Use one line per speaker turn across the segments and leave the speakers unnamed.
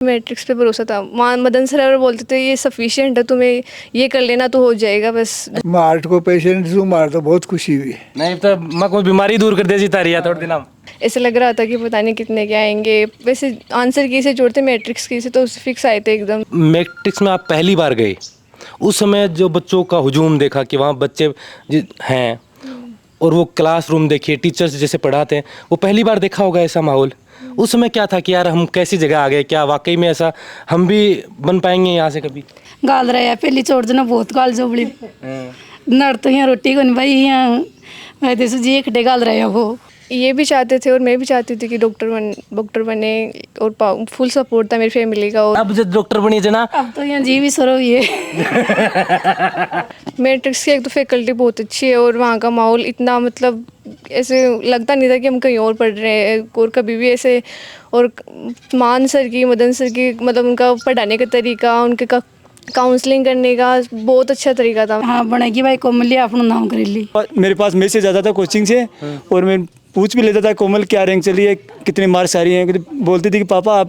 Matrix पे भरोसा था। वहाँ मदन सर और बोलते थे ये सफिशिएंट है, तुम्हें ये कर लेना तो हो जाएगा बस।
मार्ट को पेशेंट हूँ, मार तो बहुत खुशी हुई।
नहीं तो मैं कोई बीमारी दूर कर दे जीता रही है थोड़े दिन।
ऐसे लग रहा था कि पता नहीं कितने के आएंगे। वैसे आंसर की से जोड़ते मैट्रिक्स की से तो फिक्स आए थे एकदम।
मैट्रिक्स में आप पहली बार गए, उस समय जो बच्चों का हुजूम देखा कि वहाँ बच्चे हैं और वो क्लासरूम देखिए, टीचर्स जैसे पढ़ाते हैं, वो पहली बार देखा होगा ऐसा माहौल। उस समय क्या था कि यार हम कैसी जगह आ गए, क्या वाकई में ऐसा हम भी बन पाएंगे यहाँ से कभी?
गाल रहा है पहली छोड़ देना बहुत गाल जो बड़ी नर तो यहाँ रोटी को नहीं भाई यहाँ मैं तो जी एक गाल रहे हो।
ये भी चाहते थे और मैं भी चाहती थी कि डॉक्टर बने और फुल सपोर्ट था मेरी फैमिली का। और
अब जब डॉक्टर बनी जना,
अब तो यहाँ जी भी सरो ये
मैट्रिक्स की एक तो फैकल्टी बहुत अच्छी है और वहाँ का माहौल इतना मतलब ऐसे लगता नहीं था कि हम कहीं और पढ़ रहे हैं। और कभी भी ऐसे, और मान सर की, मदन सर की, मतलब उनका पढ़ाने का तरीका, उनके काउंसलिंग करने का बहुत अच्छा तरीका था।
हाँ बनेगी भाई कोमल अपना नाम कर ली।
मेरे पास मैसेज आता था कोचिंग से और मैं पूछ भी लेता था कोमल क्या रैंक चली है, कितने मार्क्स आ रही हैं। बोलती थी कि पापा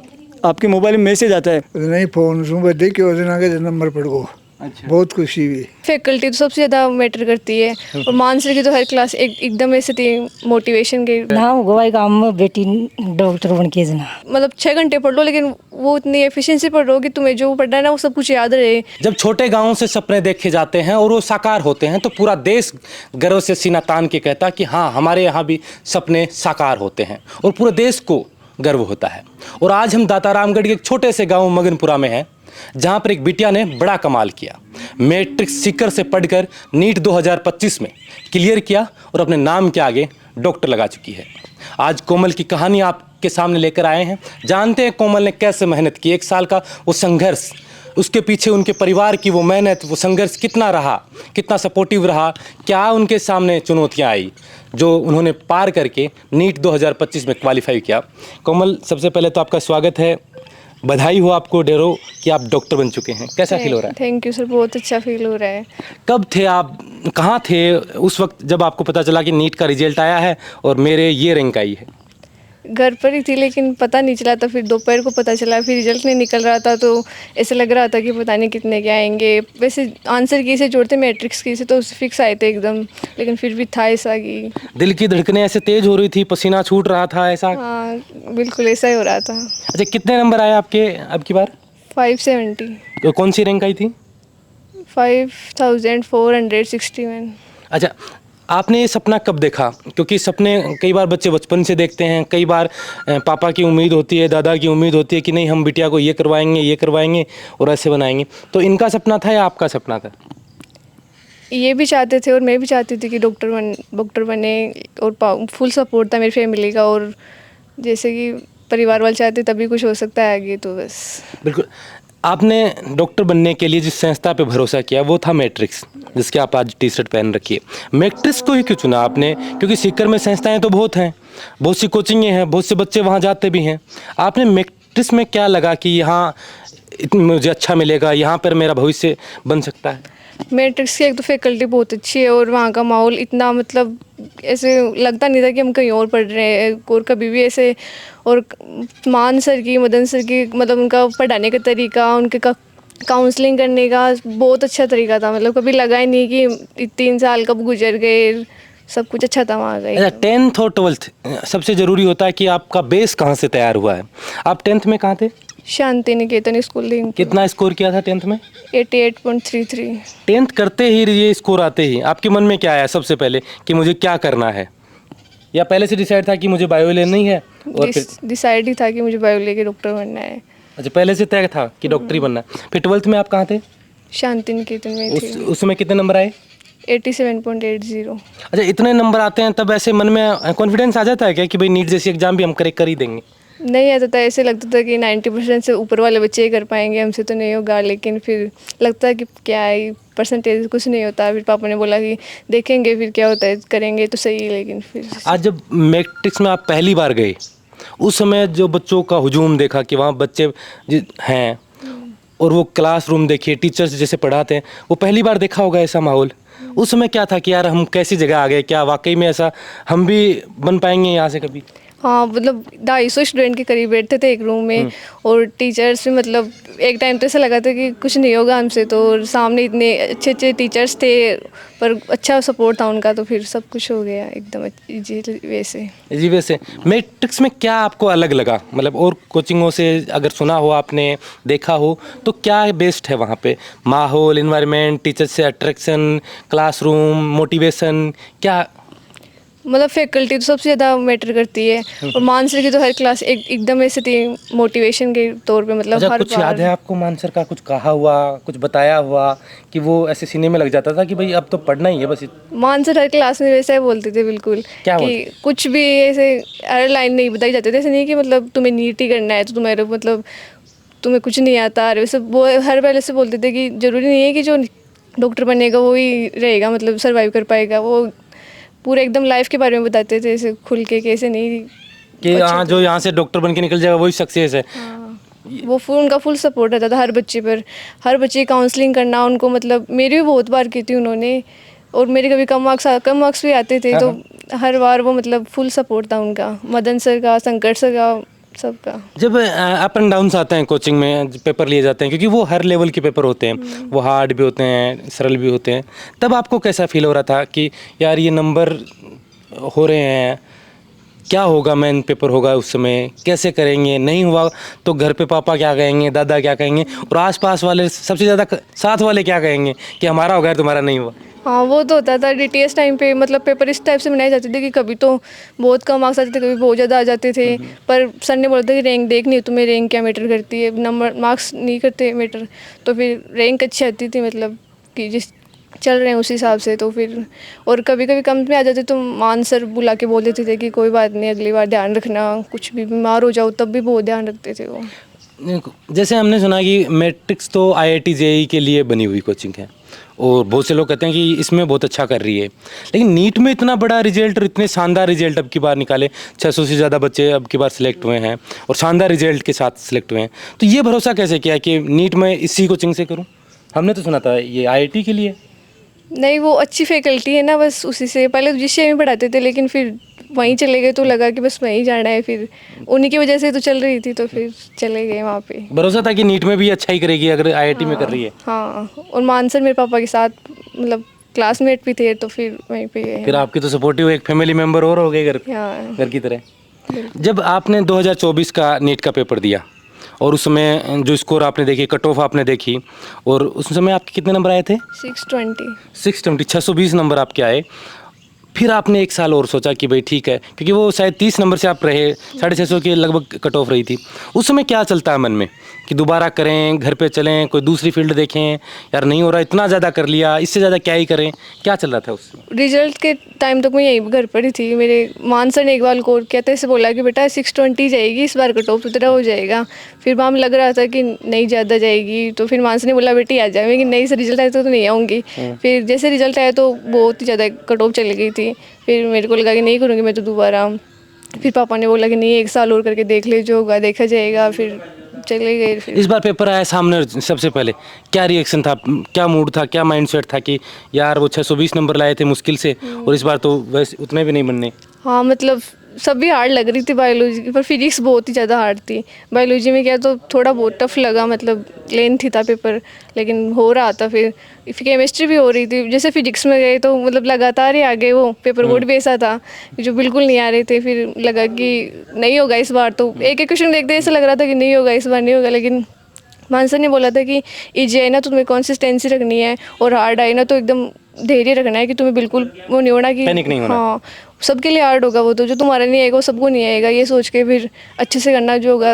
आपके मोबाइल में मैसेज आता है।
नहीं फोन सुन बदे कि उस दिन आगे नंबर पड़ गो। अच्छा। बहुत खुशी हुई।
फैकल्टी तो सबसे ज़्यादा मैटर करती है और मान सर की तो हर क्लास एकदम ऐसे थी मोटिवेशन के।
ना होगा भाई काम बेटी डॉक्टर बन के जना,
मतलब 6 घंटे पढ़ लो लेकिन वो इतनी एफिशिएंसी पढ़ रहे हो कि तुम्हें जो पढ़ना है ना वो सब कुछ याद रहे।
जब छोटे गांवों से सपने देखे जाते हैं और वो साकार होते हैं तो पूरा देश गर्व से सीना तान के कहता कि हाँ हमारे यहाँ भी सपने साकार होते हैं और पूरे देश को गर्व होता है। और आज हम दातारामगढ़ के एक छोटे से गांव मगनपुरा में हैं, जहां पर एक बिटिया ने बड़ा कमाल किया। मैट्रिक्स सीकर से पढ़कर नीट 2025 में क्लियर किया और अपने नाम के आगे डॉक्टर लगा चुकी है। आज कोमल की कहानी आपके सामने लेकर आए हैं। जानते हैं कोमल ने कैसे मेहनत की, 1 साल का वो संघर्ष, उसके पीछे उनके परिवार की वो मेहनत, वो संघर्ष कितना रहा, कितना सपोर्टिव रहा, क्या उनके सामने चुनौतियां आई जो उन्होंने पार करके नीट 2025 में क्वालिफाई किया। कोमल, सबसे पहले तो आपका स्वागत है, बधाई हो आपको डेरो कि आप डॉक्टर बन चुके हैं। कैसा फील हो रहा है?
थैंक यू सर, बहुत अच्छा फील हो रहा है।
कब थे आप, कहाँ थे उस वक्त जब आपको पता चला कि नीट का रिजल्ट आया है और मेरे ये रैंक आई है?
घर पर ही थी लेकिन पता नहीं चला था, फिर दोपहर को पता चला, फिर रिजल्ट नहीं निकल रहा था तो ऐसे लग रहा था कि पता नहीं कितने के आएंगे। वैसे आंसर की से जोड़ते मैट्रिक्स की से तो फिक्स आए थे एकदम, लेकिन फिर भी था ऐसा कि
दिल की धड़कनें ऐसे तेज हो रही थी, पसीना छूट रहा था ऐसा?
हाँ बिल्कुल ऐसा ही हो रहा था।
अच्छा, कितने नंबर आए आपके अब की बार?
570।
तो कौन सी रैंक आई थी?
5461।
अच्छा, आपने ये सपना कब देखा? क्योंकि सपने कई बार बच्चे बचपन से देखते हैं, कई बार पापा की उम्मीद होती है, दादा की उम्मीद होती है कि नहीं हम बिटिया को ये करवाएंगे और ऐसे बनाएंगे। तो इनका सपना था या आपका सपना था?
ये भी चाहते थे और मैं भी चाहती थी कि डॉक्टर बने और फुल सपोर्ट था मेरी फैमिली का। और जैसे कि परिवार वाले चाहते तभी कुछ हो सकता है आगे, तो बस।
बिल्कुल। आपने डॉक्टर बनने के लिए जिस संस्था पे भरोसा किया वो था मैट्रिक्स, जिसके आप आज टी शर्ट पहन रखी है। मैट्रिक्स को ही क्यों चुना आपने? क्योंकि सीकर में संस्थाएं तो बहुत हैं, बहुत सी कोचिंगें हैं, बहुत से बच्चे वहाँ जाते भी हैं। आपने मैट्रिक्स में क्या लगा कि यहाँ मुझे अच्छा मिलेगा, यहाँ पर मेरा भविष्य बन सकता है?
मैट्रिक्स की एक तो फैकल्टी बहुत अच्छी है और वहाँ का माहौल इतना मतलब ऐसे लगता नहीं था कि हम कहीं और पढ़ रहे हैं। और कभी भी ऐसे, और मान सर की, मदन सर की, मतलब उनका पढ़ाने का तरीका, उनके काउंसलिंग करने का बहुत अच्छा तरीका था। मतलब कभी लगा ही नहीं कि 3 साल कब गुजर गए, सब कुछ अच्छा था वहाँ का।
10th और 12th सबसे ज़रूरी होता है कि आपका बेस कहाँ से तैयार हुआ है। आप 10th में कहाँ थे?
शांति निकेतन स्कूल थी।
कितना स्कोर किया था 10th में?
88.33।
10th करते ही ये स्कोर आते ही आपके मन में क्या आया सबसे पहले कि मुझे क्या करना है? या पहले से डिसाइड था कि मुझे बायो लेनी है? और फिर
डिसाइड ही था कि मुझे बायो लेके डॉक्टर बनना है।
अच्छा, पहले से तय था कि डॉक्टर ही बनना है। फिर 12th में आप कहाँ थे?
शांति निकेतन में थे।
उसमें कितने नंबर आए?
87.80।
अच्छा, इतने नंबर आते हैं तब ऐसे मन में कॉन्फिडेंस आ जाता है क्या कि भाई नीट जैसी एग्जाम भी हम क्रैक कर ही देंगे?
नहीं आता था, ऐसे लगता था कि 90% से ऊपर वाले बच्चे ही कर पाएंगे, हमसे तो नहीं होगा। लेकिन फिर लगता है कि क्या है, परसेंटेज कुछ नहीं होता। फिर पापा ने बोला कि देखेंगे फिर क्या होता है, करेंगे तो सही। लेकिन फिर
आज जब मैट्रिक्स में आप पहली बार गए, उस समय जो बच्चों का हुजूम देखा कि वहाँ बच्चे हैं और वो क्लासरूम देखिए, टीचर्स जैसे पढ़ाते हैं, वो पहली बार देखा होगा ऐसा माहौल। उस समय क्या था कि यार हम कैसी जगह आ गए, क्या वाकई में ऐसा हम भी बन पाएंगे यहाँ से कभी?
हाँ मतलब 250 स्टूडेंट के करीब बैठते थे एक रूम में, और टीचर्स भी मतलब एक टाइम तो ऐसा लगा था कि कुछ नहीं होगा हमसे, तो सामने इतने अच्छे अच्छे टीचर्स थे, पर अच्छा सपोर्ट था उनका, तो फिर सब कुछ हो गया एकदम इजी वैसे।
जी वैसे मैट्रिक्स में क्या आपको अलग लगा, मतलब और कोचिंगों से अगर सुना हो आपने, देखा हो, तो क्या बेस्ट है वहाँ पे? माहौल, इन्वायरमेंट, टीचर से अट्रैक्शन, क्लासरूम, मोटिवेशन, क्या?
मतलब फैकल्टी तो सबसे ज़्यादा मैटर करती है, और मानसर की तो हर क्लास एकदम ऐसे थी मोटिवेशन के तौर पे, मतलब
अच्छा,
हर
कुछ याद है
बार।
आपको मानसर का कुछ कहा हुआ, कुछ बताया हुआ कि वो ऐसे सीने में लग जाता था कि भाई अब तो पढ़ना ही है बस?
मानसर हर क्लास में वैसा ही बोलते थे बिल्कुल,
क्या
कि
बोलते?
कुछ भी ऐसे हर लाइन नहीं बताई जाती थी, ऐसे नहीं कि मतलब तुम्हें नीट ही करना है तो तुम्हारे मतलब तुम्हें कुछ नहीं आता, और वैसे वो हर पहले से बोलते थे कि ज़रूरी नहीं है कि जो डॉक्टर बनेगा वो ही रहेगा, मतलब सर्वाइव कर पाएगा। वो पूरे एकदम लाइफ के बारे में बताते थे ऐसे खुल के, कैसे नहीं
कि
अच्छे
हाँ,
थे।
जो यहाँ से डॉक्टर बन के निकल जाएगा वही सक्सेस है।
हाँ, वो उनका फुल सपोर्ट रहता था हर बच्चे पर, हर बच्चे की काउंसलिंग करना उनको, मतलब मेरी भी बहुत बार की थी उन्होंने, और मेरे कभी कम मार्क्स भी आते थे, तो हर बार वो मतलब फुल सपोर्ट था उनका, मदन सर का, शंकर सर का, सबका।
जब अप एंड डाउन्स आते हैं कोचिंग में, पेपर लिए जाते हैं, क्योंकि वो हर लेवल के पेपर होते हैं, वो हार्ड भी होते हैं, सरल भी होते हैं, तब आपको कैसा फील हो रहा था कि यार ये नंबर हो रहे हैं, क्या होगा, मेन पेपर होगा उस समय, कैसे करेंगे, नहीं हुआ तो घर पे पापा क्या कहेंगे, दादा क्या कहेंगे, और आसपास वाले सबसे ज़्यादा साथ वाले क्या कहेंगे कि हमारा हो गया तुम्हारा नहीं हुआ?
हाँ वो तो होता था डीटीएस टाइम पे, मतलब पेपर इस टाइप से बनाए जाते थे कि कभी तो बहुत कम मार्क्स आते थे, कभी बहुत ज़्यादा आ जाते थे, पर सर ने बोला था कि रैंक देखनी है तुम्हें, रैंक क्या मैटर करती है, नंबर मार्क्स नहीं करते मैटर, तो फिर रैंक अच्छी आती थी, मतलब कि जिस चल रहे हैं उस हिसाब से, तो फिर और कभी कभी कम में आ जाते तो मान सर बुला के बोल देते थे कि कोई बात नहीं, अगली बार ध्यान रखना, कुछ भी बीमार हो जाओ तब भी बहुत ध्यान रखते थे वो।
जैसे हमने सुना कि मैट्रिक्स तो आईआईटी जेईई के लिए बनी हुई कोचिंग है, और बहुत से लोग कहते हैं कि इसमें बहुत अच्छा कर रही है, लेकिन नीट में इतना बड़ा रिजल्ट और इतने शानदार रिजल्ट अब की बार निकाले, 600 से ज़्यादा बच्चे अब की बार सिलेक्ट हुए हैं और शानदार रिजल्ट के साथ सिलेक्ट हुए हैं, तो ये भरोसा कैसे किया कि नीट में इसी कोचिंग से करूं? हमने तो सुना था ये आईआईटी के लिए।
नहीं वो अच्छी फैकल्टी है ना, बस उसी से पहले जिस में पढ़ाते थे, लेकिन फिर वहीं चले गए तो लगा कि बस वहीं जाना है, फिर उन्हीं की वजह से तो चल रही थी, तो फिर चले गए वहाँ पे।
भरोसा था कि नीट में भी अच्छा ही करेगी अगर आईआईटी में कर रही है।
हाँ, और मानसर मेरे पापा के साथ मतलब क्लासमेट भी थे, तो फिर वहीं पे गए।
फिर आपकी तो सपोर्टिव एक फैमिली मेम्बर और हो गए
हाँ
घर की तरह। जब आपने 2024 का नीट का पेपर दिया और उस समय जो स्कोर आपने देखी, कट ऑफ आपने देखी, और उस समय आपके कितने नंबर आए थे?
620।
620 नंबर आपके आए। फिर आपने एक साल और सोचा कि भाई ठीक है, क्योंकि वो शायद 30 नंबर से आप रहे, 650 के लगभग कट ऑफ रही थी। उस समय क्या चलता है मन में कि दोबारा करें, घर पे चलें, कोई दूसरी फील्ड देखें, यार नहीं हो रहा, इतना ज़्यादा कर लिया, इससे ज़्यादा क्या ही करें, क्या चल रहा था उस समय?
रिजल्ट के टाइम तक मैं यहीं घर पर ही थी। मेरे मान सर ने एक बार कॉल किया था, ऐसे बोला कि बेटा 620 जाएगी इस बार, कट ऑफ तेरा हो जाएगा। फिर वहाँ लग रहा था कि नहीं ज़्यादा जाएगी, तो फिर मान सर ने बोला बेटी आ जाए, लेकिन नहीं सर रिजल्ट आया तो नहीं आऊँगी। फिर जैसे रिजल्ट आया तो बहुत ही ज़्यादा कट ऑफ चली गई थी। फिर मेरे को लगा कि नहीं करूँगी मैं तो दोबारा। फिर पापा ने बोला कि नहीं एक साल और करके देख ले, जो होगा देखा जाएगा। फिर चले गए। फिर
इस बार पेपर आया सामने, सबसे पहले क्या रिएक्शन था, क्या मूड था, क्या माइंडसेट था कि यार वो 620 नंबर लाए थे मुश्किल से, और इस बार तो वैसे उतने भी नहीं बनने?
हाँ मतलब सभी हार्ड लग रही थी बायोलॉजी की, पर फिजिक्स बहुत ही ज़्यादा हार्ड थी। बायोलॉजी में क्या तो थोड़ा बहुत टफ लगा, मतलब लेंथी था पेपर, लेकिन हो रहा था। फिर केमिस्ट्री भी हो रही थी। जैसे फिजिक्स में गए तो मतलब लगातार ही आगे, वो पेपर बोर्ड भी ऐसा था जो बिल्कुल नहीं आ रहे थे। फिर लगा कि नहीं होगा इस बार, तो एक एक क्वेश्चन देखते ऐसा लग रहा था कि नहीं होगा इस बार, नहीं होगा। लेकिन मानसर ने बोला था कि ईजी आई ना तो तुम्हें कंसिस्टेंसी रखनी है, और हार्ड आई ना तो एकदम धैर्य रखना है कि तुम्हें बिल्कुल वो नहीं होना कि
पैनिक नहीं होना।
हाँ सबके लिए हार्ड होगा वो, तो जो तुम्हारा नहीं आएगा वो सबको नहीं आएगा, ये सोच के फिर अच्छे से करना, जो होगा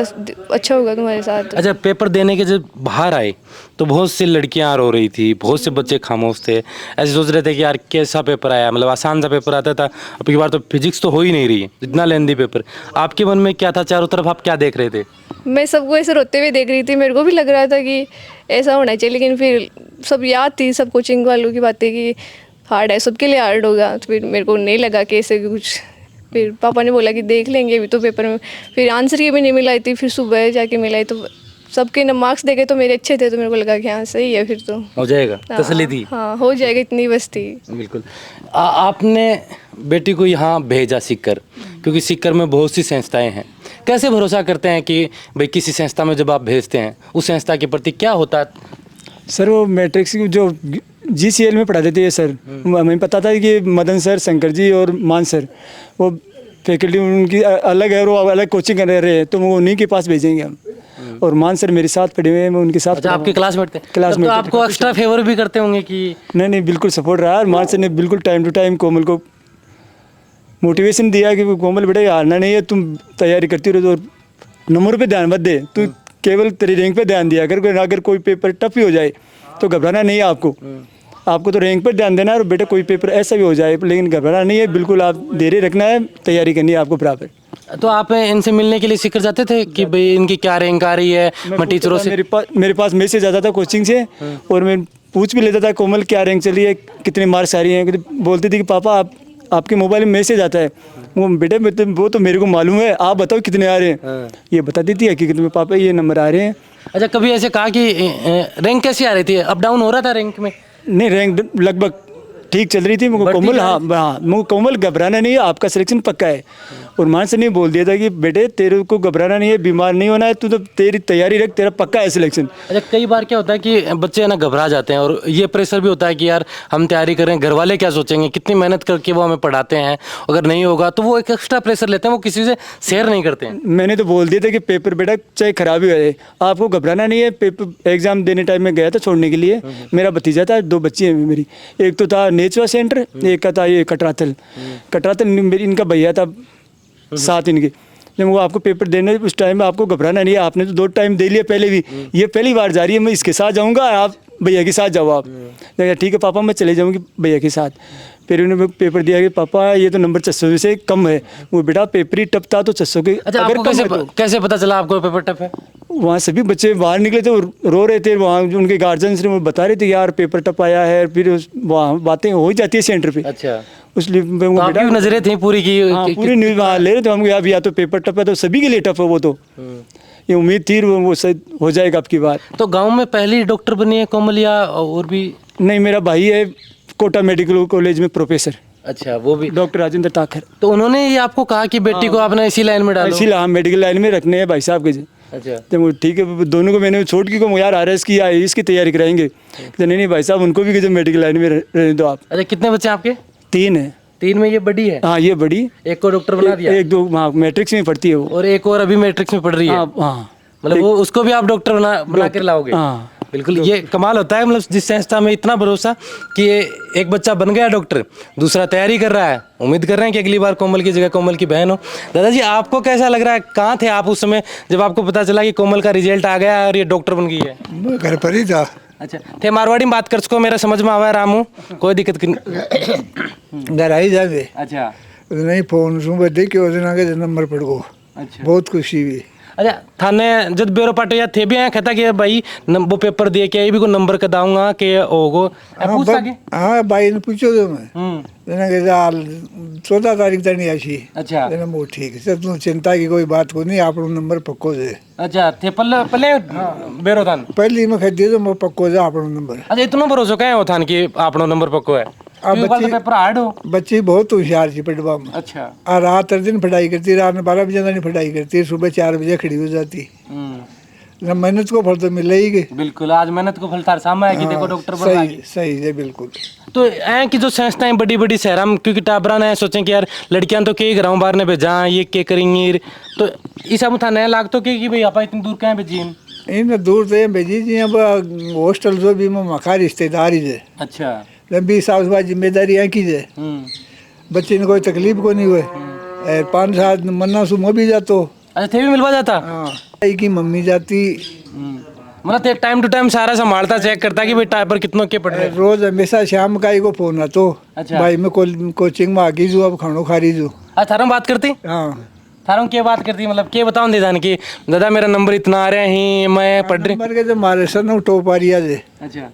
अच्छा होगा तुम्हारे साथ।
अच्छा, पेपर देने के जब बाहर आए तो बहुत सी लड़कियां रो रही थी, बहुत से बच्चे खामोश थे, ऐसे सोच रहे थे कि यार कैसा पेपर आया, मतलब आसान सा पेपर आता था, अब की बार तो फिजिक्स तो हो ही नहीं रही है, इतना लेंदी पेपर। आपके मन में क्या था, चारों तरफ आप क्या देख रहे थे?
मैं सबको ऐसे रोते हुए देख रही थी, मेरे को भी लग रहा था कि ऐसा होना चाहिए, लेकिन फिर सब याद थी, सब कोचिंग वालों की बातें कि हार्ड है, सबके लिए हार्ड होगा। तो फिर मेरे को नहीं लगा कि ऐसे कुछ। फिर पापा ने बोला कि देख लेंगे अभी तो पेपर में। फिर आंसर की भी नहीं मिलाई थी, फिर सुबह जाके मिलाई, तो सबके मार्क्स देखे तो मेरे अच्छे थे, तो मेरे को लगा कि हाँ सही है फिर तो
हो जाएगा, तसल्ली थी।
हाँ हो जाएगा, इतनी बस थी।
बिल्कुल। आपने बेटी को यहाँ भेजा सीख कर, क्योंकि सीकर में बहुत सी संस्थाएं हैं, कैसे भरोसा करते हैं कि भाई किसी संस्था में जब आप भेजते हैं उस संस्था के प्रति क्या होता है?
सर वो मैट्रिक्स की जो GCL में पढ़ा देते हैं सर, हमें पता था कि मदन सर, शंकर जी और मान सर वो फैकल्टी उनकी अलग है और वो अलग कोचिंग कर रहे हैं, तो वो उन्हीं के पास भेजेंगे हम। और मान सर मेरे साथ पढ़े हुए हैं, मैं उनके साथ।
अच्छा, आपके क्लासमेट थे?
क्लासमेट
तो आपको एक्स्ट्रा फेवर भी करते होंगे कि?
नहीं, बिल्कुल सपोर्ट रहा। और मान सर ने बिल्कुल टाइम टू टाइम कोमल को मोटिवेशन दिया कि कोमल बेटा हारना नहीं है, तुम तैयारी करती रहो, तो नंबर पे ध्यान मत दे, तू केवल तेरी रैंक पे ध्यान दिया। अगर कोई पेपर टफ भी हो जाए तो घबराना नहीं है आपको तो रैंक पर ध्यान देना है। और बेटा कोई पेपर ऐसा भी हो जाए लेकिन घबराना नहीं है, बिल्कुल आप धैर्य रखना है, तैयारी करनी है आपको बराबर।
तो आप इनसे मिलने के लिए सीकर जाते थे कि भाई इनकी क्या रैंक आ रही है? मैं टीचरों से
मेरे पास मैसेज आता था कोचिंग से, और मैं पूछ भी लेता था कोमल क्या रैंक चली है, कितने मार्क्स आ रही हैं। बोलती थी कि पापा आपके मोबाइल में मैसेज आता है। वो बेटे वो तो मेरे को मालूम है, आप बताओ कितने आ रहे हैं। ये बता देती है हकीकत में, पापा ये नंबर आ रहे हैं।
अच्छा, कभी ऐसे कहा कि रैंक कैसी आ रही थी, अप डाउन हो रहा था रैंक में?
नहीं, रैंक लगभग ठीक चल रही थी। मुझे कोमल मुझे कोमल घबराना नहीं है, आपका सिलेक्शन पक्का है। और मान से नहीं बोल दिया था कि बेटे तेरे को घबराना नहीं है, बीमार नहीं होना है, तू तो तेरी तैयारी रख, तेरा पक्का है सिलेक्शन।
अच्छा, कई बार क्या होता है कि बच्चे है ना घबरा जाते हैं, और ये प्रेशर भी होता है कि यार हम तैयारी कर रहे हैं, घर वाले क्या सोचेंगे, कितनी मेहनत करके वो हमें पढ़ाते हैं, अगर नहीं होगा तो वो एक एक्स्ट्रा प्रेशर लेते हैं, वो किसी से शेयर नहीं करते हैं।
मैंने तो बोल दिया था कि पेपर बेटा चाहे खराब ही हो जाए, आपको घबराना नहीं है। पेपर एग्जाम देने टाइम में गया था छोड़ने के लिए, मेरा भतीजा था, 2 बच्ची हैं मेरी, एक तो था नेचुआ सेंटर, एक का था ये कटराथल मेरी, इनका भैया था साथ इनके। जब वो आपको पेपर देने उस टाइम में आपको घबराना नहीं है, आपने तो 2 टाइम दे लिया पहले भी, ये पहली बार जा रही है, मैं इसके साथ जाऊंगा, आप भैया के साथ जाओ। आप ठीक है पापा मैं चले जाऊंगी भैया के साथ। फिर उन्होंने पेपर दिया कि पापा ये तो नंबर 600 से कम है। वो बेटा पेपर ही टफ था तो 600 के।
अच्छा,
अगर
आपको कैसे पता चला आपको पेपर टफ है?
वहाँ सभी बच्चे बाहर निकले थे, रो रहे थे, वहाँ उनके गार्जियंस ने बता रहे थे यार पेपर टफ आया है, फिर वहाँ बातें हो ही जाती है सेंटर पे।
अच्छा,
इसलिए
तो आपकी नजरें थी पूरी की?
पूरी न्यूज़ वहाँ ले रहे थे हम, या तो पेपर टफ है तो सभी के लिए टफ है। वो तो ये उम्मीद थी वो सही हो जाएगा आपकी बात।
तो गांव में पहली डॉक्टर बनी है कोमल या और भी?
नहीं, मेरा भाई है कोटा मेडिकल कॉलेज में प्रोफेसर।
अच्छा, वो भी
डॉक्टर राजेंद्र ताखर।
तो उन्होंने ये आपको कहा कि बेटी को आपने इसी लाइन में डालो?
इसी मेडिकल लाइन में रखने हैं भाई साहब के।
अच्छा,
तो ठीक है, दोनों को मैंने छोड़ के को यार RS की या इसकी तैयारी कराएंगे, तो नहीं भाई साहब उनको भी मेडिकल लाइन में रहने दो आप।
अच्छा, कितने बच्चे आपके?
3 है।
3 में ये बड़ी है?
हाँ, ये बड़ी।
एक को डॉक्टर बना दिया?
एक 2 हाँ मैट्रिक्स में पढ़ती है वो,
और एक और अभी मैट्रिक्स में पढ़ रही है?
हाँ,
मतलब वो उसको भी आप डॉक्टर बना कर लाओगे?
हाँ,
बिल्कुल। ये कमाल होता है, मतलब जिस संस्था में इतना भरोसा कि एक बच्चा बन गया डॉक्टर, दूसरा तैयारी कर रहा है, उम्मीद कर रहे हैं कि अगली बार कोमल की जगह कोमल की बहन हो। दादाजी आपको कैसा लग रहा है, कहाँ थे आप उस समय जब आपको पता चला कि कोमल का रिजल्ट आ गया और ये डॉक्टर बन गई है?
मैं घर पर ही था।
अच्छा, थे मारवाड़ी में बात कर सको, मेरा समझ में आवा रामू, कोई दिक्कत नहीं।
घर आई जाते
अच्छा,
नहीं फोन सुबह देख के दिन आगे नंबर पड़ गो।
अच्छा,
बहुत खुशी हुई।
अच्छा, थाने जब ब्यूरो पाटे या थे भी आए कहता कि भाई वो पेपर दिए के भी को नंबर का दाऊंगा के होगो पूछ सके?
हाँ भाई ने पूछो तो मैं 14 तारीख तक नहीं आशी।
अच्छा,
वो ठीक है, तू चिंता की कोई बात को नहीं, आप नंबर पक्को दे।
अच्छा, थे पल्ले बेरो थान
पहली में कह दिए तो मैं पक्को दे आप नंबर।
अच्छा, इतना भरोसा क्या है थान की आपनो नंबर पक्को है? पेपर हार्ड हो?
बच्ची बहुत होशियार थी पढ़वा में।
अच्छा,
और रात दिन पढ़ाई करती, रात में 12 बजे नहीं पढ़ाई करती, सुबह 4 बजे खड़ी हो जाती। मेहनत को फल तो मिल ही गई।
बिल्कुल, आज मेहनत को फल तार सामने है कि देखो डॉक्टर बन गई।
सही है बिल्कुल।
तो ऐ की जो संस्थाएं बड़ी बड़ी शहर में, क्योंकि टाबरा ने सोचें कि यार लड़कियां तो के घरों बाहर ने भेजा, ये के करेंगी, तो इस सब था नया लाग तो के कि भाई आप इतनी दूर कहाँ भेजी?
इन दूर तो भेजी जी, अब हॉस्टल जो भी मखा रिश्तेदार ही है।
अच्छा,
लंबी साफ जिम्मेदारी है की है, बच्चे ने कोई तकलीफ को नहीं हुए। 5-7 मन्ना सु मो भी जातो।
अच्छा, थे भी मिलवा जाता?
हाँ, की मम्मी जाती,
मतलब टाइम टू टाइम सारा संभालता, चेक करता कि भाई टाइपर कितनों के पढ़ रहे।
रोज हमेशा शाम का ही को फोन आता।
अच्छा,
भाई मैं कोचिंग में आगी जू, अब खानो खा रही जू।
थारा बात करती?
हाँ,
थारा क्या बात करती, मतलब क्या बताओ दे जान की दादा मेरा नंबर इतना आ रहे हैं, मैं पढ़ रही।
नंबर के तो मारे सर ना टॉप आ रही है।
अच्छा,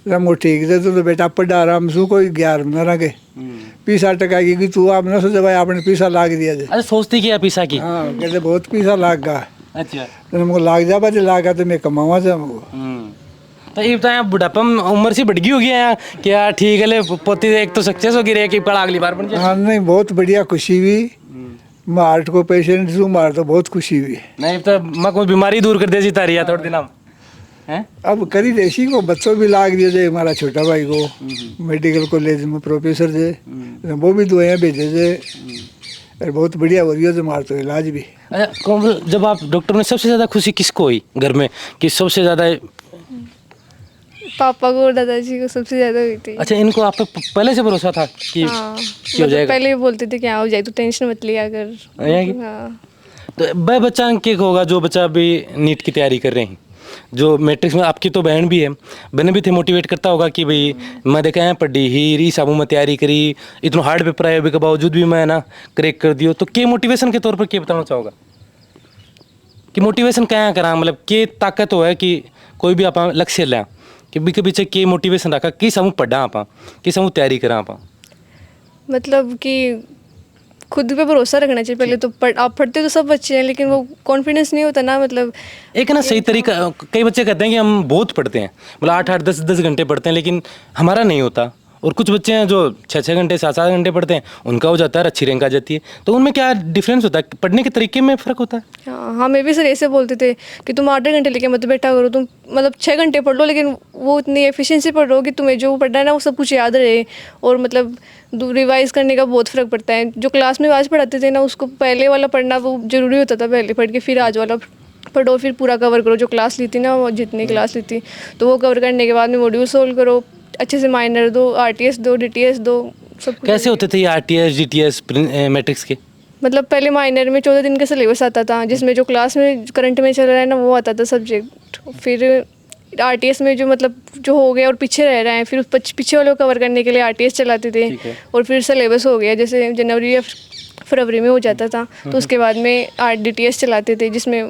वो ठीक है, तो बेटा पढ़ा आराम से कोई 11 न रखे। पैसा टका की तू आप न सोचे भाई आपने पैसा लाग दिया जे।
अच्छा, सोचती क्या पैसा की?
हाँ, कहते बहुत पैसा लाग गा।
अच्छा,
तो हमको लाग जा बात लागा तो मैं कमावा जा हमको।
तो ये तो यहाँ बुढ़ापा में उम्र से बढ़ गई होगी यहाँ क्या? ठीक है ले पोती एक तो सक्सेस होगी रे कि पढ़ा अगली बार बन जाए।
हाँ नहीं, बहुत बढ़िया खुशी हुई। मार्ट को पेशेंट से मार तो बहुत खुशी हुई।
नहीं तो मैं कोई बीमारी दूर कर दे तारी थोड़े दिन हम हैं।
अब करी देसी को बच्चों भी लाग दिए जे, हमारा छोटा भाई को मेडिकल कॉलेज में प्रोफेसर जे, वो भी दुआएं भेजे जे, और बहुत बढ़िया हो रही है मार तो इलाज भी।
अच्छा कोमल, जब आप डॉक्टर में सबसे ज़्यादा खुशी किसको हुई घर में कि सबसे ज़्यादा?
पापा को और दादाजी को सबसे ज़्यादा हुई थी।
अच्छा, इनको आप पे पहले से भरोसा था कि
हाँ,
कि हो
मतलब
जाएगा?
पहले भी बोलते थे कि हाँ हो जाए, तो टेंशन मत लिया कर। हाँ,
तो वह बच्चा के होगा जो बच्चा अभी नीट की तैयारी कर रहे हैं, जो मैट्रिक्स में, आपकी तो बहन भी है, बहन भी थे, मोटिवेट करता होगा कि भाई मैं देखा है पढ़ी ही री साबू में तैयारी करी, इतना हार्ड पेपर आया के बावजूद भी मैं ना क्रैक कर दियो, तो के मोटिवेशन के तौर पर क्या बताना चाहोगा कि मोटिवेशन क्या करा, मतलब के ताकत हो है कि कोई भी आप लक्ष्य लें कि भी पीछे के मोटिवेशन रखा कि समूह पढ़ा आप कि समूह तैयारी करा आप?
मतलब कि खुद पे भरोसा रखना चाहिए पहले तो। आप पढ़ते तो सब बच्चे हैं, लेकिन वो कॉन्फिडेंस नहीं होता ना, मतलब
एक ना सही तरीका, कई बच्चे कहते हैं कि हम बहुत पढ़ते हैं, मतलब 8-8 10-10 घंटे पढ़ते हैं, लेकिन हमारा नहीं होता। और कुछ बच्चे हैं जो 6-6 घंटे 7-7 घंटे पढ़ते हैं, उनका हो जाता है, अच्छी रैंक आ जाती है। तो उनमें क्या डिफरेंस होता है, पढ़ने के तरीके में फ़र्क होता है?
हाँ, हमें भी सर ऐसे बोलते थे कि तुम 8 घंटे लेके मत बैठा करो, तुम मतलब 6 घंटे पढ़ लो, लेकिन वो इतनी एफिशिएंसी पढ़ लो कि तुम्हें जो पढ़ना है ना वो सब कुछ याद रहे। और मतलब रिवाइज करने का बहुत फ़र्क पड़ता है। जो क्लास में आज पढ़ाते थे ना, उसको पहले वाला पढ़ना वो ज़रूरी होता था, पहले पढ़ के फिर आज वाला पढ़ो, फिर पूरा कवर करो। जो क्लास ली थी ना, वो जितनी क्लास ली थी, तो वो कवर करने के बाद में मॉड्यूल सोल्व करो, अच्छे से माइनर दो, आरटीएस दो, डीटीएस दो, सब कुछ।
कैसे होते थे ये आरटीएस डीटीएस मैट्रिक्स के?
मतलब पहले माइनर में 14 दिन का सिलेबस आता था, जिसमें जो क्लास में करंट में चल रहा है ना वो आता था सब्जेक्ट। फिर आरटीएस में जो मतलब जो हो गया और पीछे रह रहे हैं, फिर उस पीछे वालों को कवर करने के लिए आरटीएस चलाते थे। और फिर सिलेबस हो गया, जैसे जनवरी या फरवरी में हो जाता था, तो उसके बाद में डीटीएस चलाते थे, जिसमें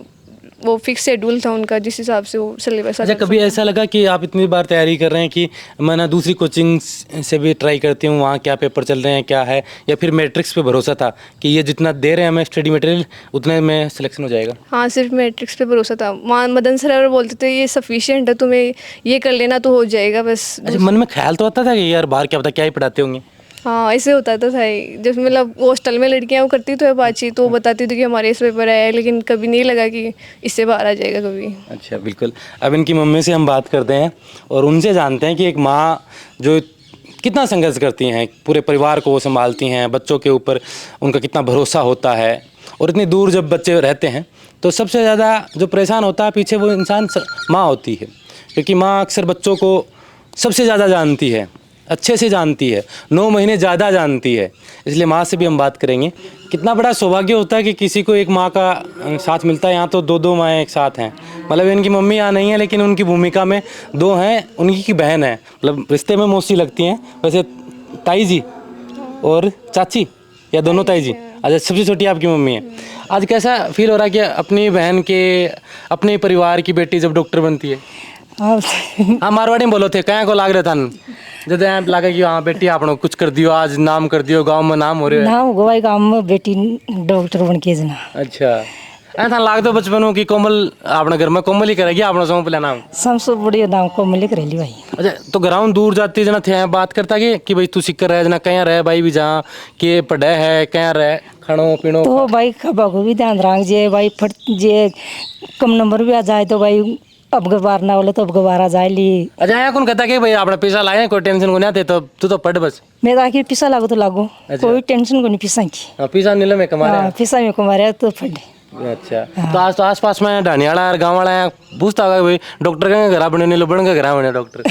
वो फिक्स शेड्यूल था उनका, जिस हिसाब से वो सिलेबस।
अच्छा, कभी ऐसा लगा कि आप इतनी बार तैयारी कर रहे हैं कि मैं ना दूसरी कोचिंग से भी ट्राई करती हूँ, वहाँ क्या पेपर चल रहे हैं क्या है, या फिर मैट्रिक्स पे भरोसा था कि ये जितना दे रहे हैं हमें स्टडी मटेरियल उतने में सिलेक्शन हो जाएगा?
हाँ, सिर्फ मैट्रिक्स पे भरोसा था। मदन सर बोलते थे ये सफिशिएंट है, तुम्हें ये कर लेना तो हो जाएगा बस।
अच्छा, मन में ख्याल तो आता था कि यार बाहर क्या पता क्या ही पढ़ाते होंगे?
हाँ, ऐसे होता था भाई। जब मतलब हॉस्टल में लड़कियाँ वो करती तो है बातचीत, तो वो बताती थी कि हमारे इस पेपर है, लेकिन कभी नहीं लगा कि इससे बाहर आ जाएगा कभी।
अच्छा, बिल्कुल। अब इनकी मम्मी से हम बात करते हैं और उनसे जानते हैं कि एक माँ जो कितना संघर्ष करती हैं, पूरे परिवार को वो संभालती हैं, बच्चों के ऊपर उनका कितना भरोसा होता है, और इतनी दूर जब बच्चे रहते हैं तो सबसे ज़्यादा जो परेशान होता है पीछे वो इंसान माँ होती है, क्योंकि माँ अक्सर बच्चों को सबसे ज़्यादा जानती है, अच्छे से जानती है, 9 महीने ज़्यादा जानती है। इसलिए माँ से भी हम बात करेंगे। कितना बड़ा सौभाग्य होता है कि किसी को एक माँ का साथ मिलता है। यहाँ तो 2 माएँ एक साथ हैं, मतलब इनकी मम्मी यहाँ नहीं है, लेकिन उनकी भूमिका में 2 हैं, उनकी की बहन है, मतलब रिश्ते में मौसी लगती हैं। वैसे ताई जी और चाची, या दोनों ताई जी? अच्छा, सबसे छोटी आपकी मम्मी है। आज कैसा फील हो रहा है कि अपनी बहन के, अपने परिवार की बेटी जब डॉक्टर बनती है? हाँ, मारवाड़ी में बोलो थे, क्या को लाग रहा था जब आप लागे कि हाँ बेटी आपने कुछ कर दियो, आज नाम कर दियो, गांव में नाम हो रहा है?
नाम होगा भाई गाँव में बेटी डॉक्टर बन के जना।
अच्छा, ऐसा लाग दो बचपन में कि कोमल आपने घर में कोमल ही करेगी, आपने सौंप लेना नाम?
सबसे बढ़िया नाम कोमल करेली भाई।
अच्छा, तो ग्राउंड दूर जाती जना थे बात करता कि भाई तू सिक्कर रह जना, कहीं रह भाई भी जहाँ के पढ़े है, कहीं रह खानो पीनो?
तो भाई खबा को भी ध्यान रख जे भाई, फट जे कम नंबर भी आ जाए तो भाई अब गवार ना बोले तो अब गवार आ जाए ली।
अच्छा, यहाँ कौन कहता कि भाई अपना पैसा लाए, कोई टेंशन को नहीं आते, तो तू तो पढ़ बस?
मैं आखिर पिसा लागो तो लागो, कोई टेंशन को नहीं पिसा की।
पैसा नीले में कमा रहे?
पिसा में कमा तो पढ़े।
अच्छा, तो आज तो आस पास में ढानियाड़ा और गाँव वाला पूछता होगा भाई डॉक्टर कहेंगे घर बने नहीं, बन के घर बने डॉक्टर?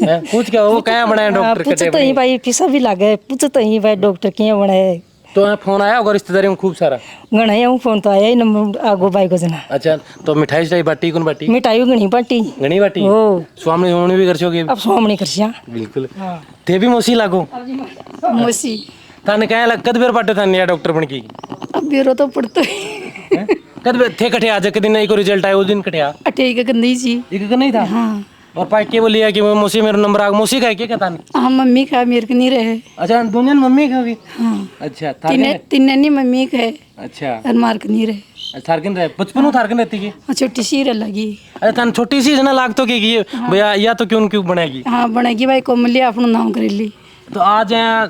पूछ क्या वो क्या बने डॉक्टर?
पूछ तो ही भाई पिसा भी लागे, पूछ तो ही भाई डॉक्टर क्या बने।
तो फोन आया होगा रिश्तेदारी में खूब सारा?
गणा हूँ फोन तो आया ही नंबर आगो भाई को जना।
अच्छा, तो मिठाई सिठाई बाटी कौन बाटी?
मिठाई गणी बाटी।
गणी बाटी?
ओ
स्वामी स्वामी भी करछोगे?
अब स्वामी करछिया
बिल्कुल। थे भी मौसी लागो?
मौसी
थाने क्या लग कद बेर बाटे थाने या डॉक्टर बन की?
अब बेरो तो पड़तो है।
कद बेर थे कठे आज के दिन एक रिजल्ट आया उस दिन कठे आ?
अटे का गंदी जी।
एक का नहीं था?
हाँ।
और पाई के बोलिया कि मौसी मेरा नंबर आ, मौसी का है क्या कहता?
हाँ, मम्मी का मेरे को नहीं रहे।
अच्छा, दोनों मम्मी का भी?
हाँ।
अच्छा,
तीन नहीं मम्मी का है।
अच्छा,
और मार को नहीं रहे।
थारकन रहे बचपन में थारकन रहती की?
छोटी सी रह लगी।
अरे थान छोटी सी जना लाग तो की भैया या तो क्यों क्यों बनेगी?
हाँ, बनेगी भाई कोमली अपना नाम करेली।
तो आज यहाँ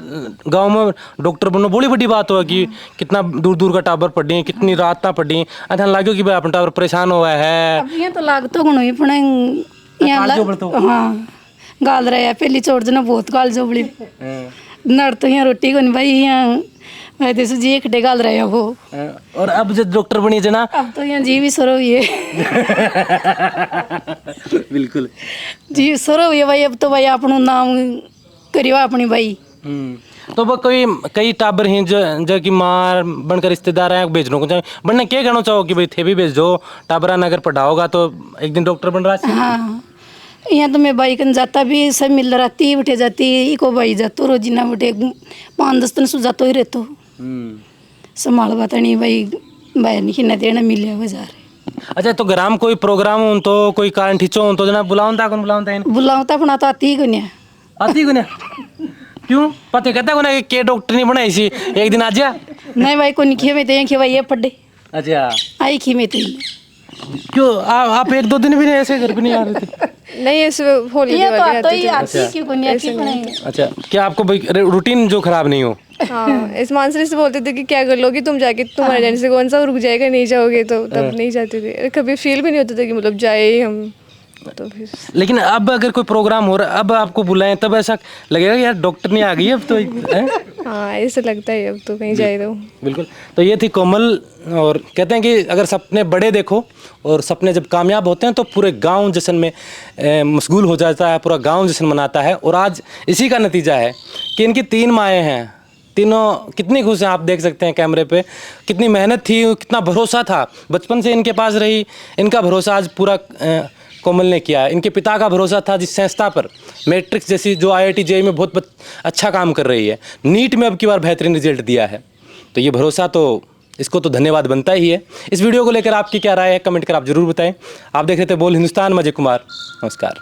गांव में डॉक्टर बनना बड़ी बड़ी बात हो कि कितना दूर दूर का टाबर पढ़ी, कितनी रात ना पढ़ी, ऐसा लगे कि भाई अपना टाबर परेशान हुआ है।
अब यहाँ तो लाग तो गुण ही पण यहाँ हाँ गाल रहा है पहली चोट जना बहुत गाल जोबड़ी नड़ तो यहाँ रोटी को नहीं भाई यहाँ मैं तो जी खड़े गाल रहे हो।
और अब जब डॉक्टर बनी जना
अब तो यहाँ जी भी सरो हुई है
बिल्कुल
जी सरो हुई है भाई। अब तो भाई अपनों नाम करियो अपनी भाई।
तो वो कोई कई टाबर हैं जो कि मार बनकर रिश्तेदार हैं भेजने को चाहिए बनने क्या कहना चाहो कि भाई थे भी भेज दो टाबरा अगर पढ़ाओगा तो एक दिन डॉक्टर बन रहा है।
हाँ यहाँ तो मैं भाई कन जाता भी सब मिल रहती उठे जाती इको भाई जातो रोजीना उठे 5-10 दिन सु जातो ही रहतो संभाल बात नहीं भाई भाई नहीं ना देना मिले बाजार।
अच्छा तो ग्राम कोई प्रोग्राम हो तो कोई कारण ठिचो हो तो जना बुलाऊंता कौन बुलाऊंता है
बुलाऊता अपना तो आती ही को नहीं
आती को क्यों पता कहता को ना कि के डॉक्टर नहीं बनाई सी एक दिन आ जा
नहीं भाई को नहीं खे में तो भाई ये पढ़े
अच्छा
आई खी में तो
क्यों आप 1-2 दिन भी नहीं ऐसे घर पे नहीं आ रहे थे।
नहीं ऐसे होली
ये तो
दिवाली
आता
आती
ही
थी।
आती क्यों को नहीं आती को नहीं।
अच्छा क्या आपको भाई रूटीन जो खराब नहीं हो।
हाँ इस मानसरी से बोलते थे कि क्या कर लोगी तुम जाके, तुम्हारे जाने से कौन सा रुक जाएगा, नहीं जाओगे तो तब नहीं जाते थे। कभी फील भी नहीं होता था कि मतलब जाए हम तो फिर।
लेकिन अब अगर कोई प्रोग्राम हो रहा है अब आपको बुलाएं तब ऐसा लगेगा कि यार डॉक्टर नहीं आ गई अब तो
हाँ ऐसा लगता है अब तो कहीं जाए तो।
बिल्कुल। तो ये थी कोमल और कहते हैं कि अगर सपने बड़े देखो और सपने जब कामयाब होते हैं तो पूरे गांव जश्न में मशगूल हो जाता है, पूरा गांव जश्न मनाता है। और आज इसी का नतीजा है कि इनकी 3 माएँ हैं, तीनों कितनी खुश हैं। आप देख सकते हैं कैमरे पे कितनी मेहनत थी, कितना भरोसा था, बचपन से इनके पास रही, इनका भरोसा आज पूरा कोमल ने किया। इनके पिता का भरोसा था जिस संस्था पर मैट्रिक्स जैसी जो IIT JEE में बहुत अच्छा काम कर रही है, नीट में अब की बार बेहतरीन रिजल्ट दिया है। तो ये भरोसा तो इसको तो धन्यवाद बनता ही है। इस वीडियो को लेकर आपकी क्या राय है कमेंट कर आप जरूर बताएं। आप देख रहे थे बोल हिंदुस्तान, मैं अजय कुमार, नमस्कार।